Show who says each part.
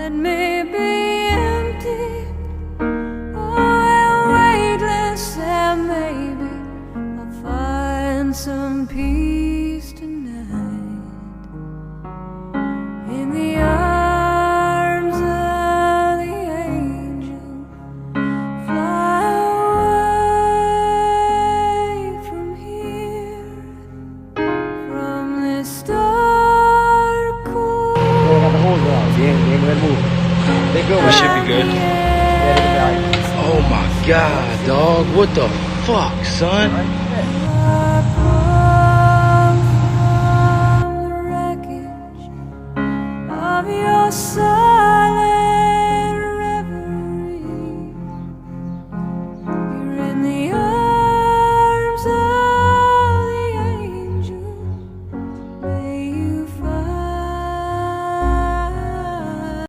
Speaker 1: Let me be empty, oh, weightless, and maybe I'll find some peace tonight in the arms of the angel. Fly away from here, from this dark cold.
Speaker 2: We should be good. Oh my god, dog. What the fuck, son?